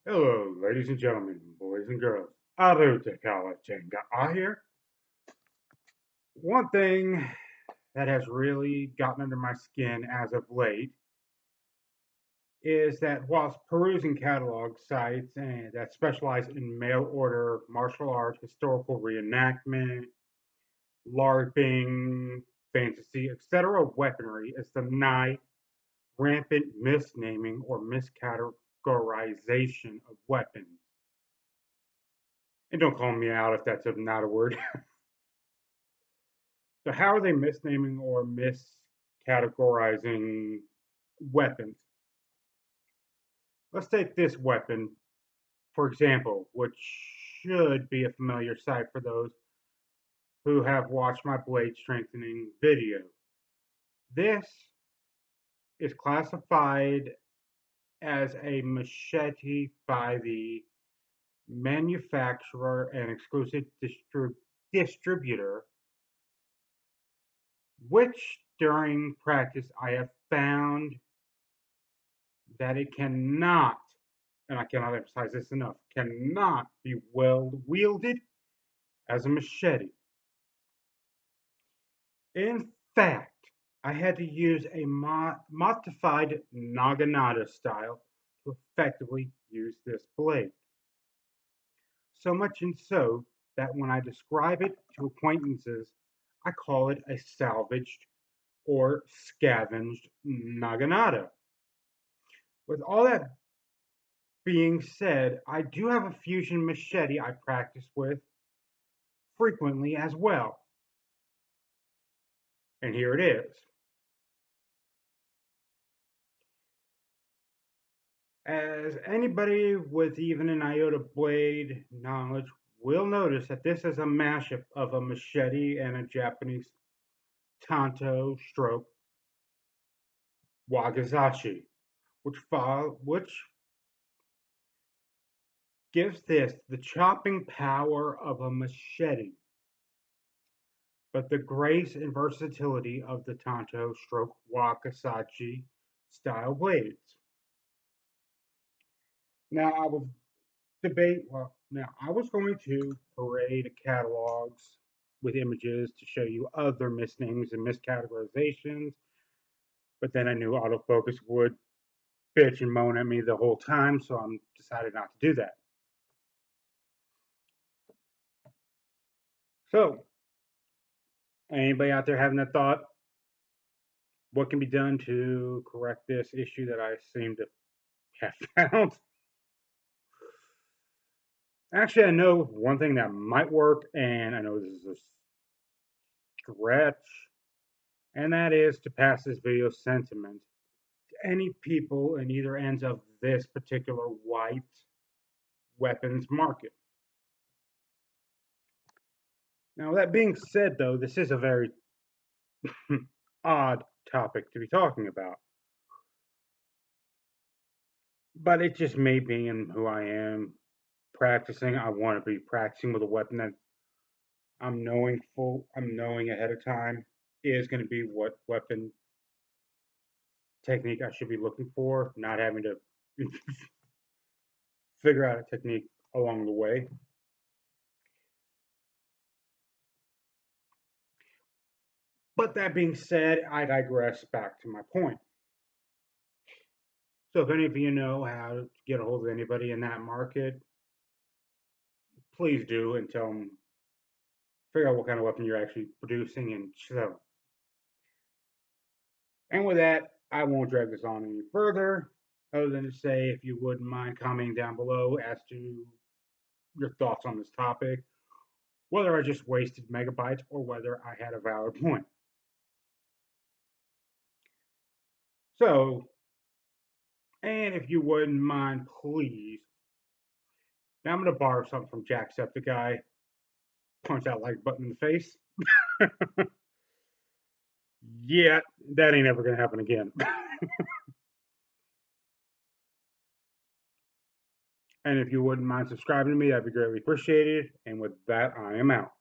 Hello, ladies and gentlemen, boys and girls. Hello, Teng'a here. One thing that has really gotten under my skin as of late is that whilst perusing catalog sites that specialize in mail order, martial art, historical reenactment, LARPing, fantasy, etc., weaponry is denied rampant misnaming or miscategorization of weapons. And don't call me out if that's not a word. So how are they misnaming or miscategorizing weapons? Let's take this weapon, for example, which should be a familiar sight for those who have watched my blade strengthening video. This is classified as a machete by the manufacturer and exclusive distributor, which during practice I have found that it cannot, and I cannot emphasize this enough, cannot be well wielded as a machete. In fact, I had to use a modified naginata style to effectively use this blade. So much and so that when I describe it to acquaintances, I call it a salvaged or scavenged naginata. With all that being said, I do have a fusion machete I practice with frequently as well. And here it is. As anybody with even an iota blade knowledge will notice that this is a mashup of a machete and a Japanese tanto stroke wakizashi, which gives this the chopping power of a machete, but the grace and versatility of the tanto stroke wakizashi style blades. Now I will I was going to parade catalogs with images to show you other misnames and miscategorizations, but then I knew autofocus would bitch and moan at me the whole time, so I decided not to do that. So, anybody out there having that thought? What can be done to correct this issue that I seem to have found? Actually, I know one thing that might work, and I know this is a stretch, and that is to pass this video sentiment to any people in either ends of this particular white weapons market. Now, that being said, though, this is a very odd topic to be talking about. But it just may be in who I am practicing. I want to be practicing with a weapon that I'm knowing ahead of time is going to be what weapon technique I should be looking for, not having to figure out a technique along the way. But that being said, I digress back to my point. So if any of you know how to get a hold of anybody in that market, please do and tell them, figure out what kind of weapon you're actually producing and so. And with that, I won't drag this on any further, other than to say if you wouldn't mind commenting down below as to your thoughts on this topic, whether I just wasted megabytes or whether I had a valid point. So, and if you wouldn't mind, please, now I'm going to borrow something from Jacksepticeye, punch that like button in the face. Yeah, that ain't ever going to happen again. And if you wouldn't mind subscribing to me, that'd be greatly appreciated. And with that, I am out.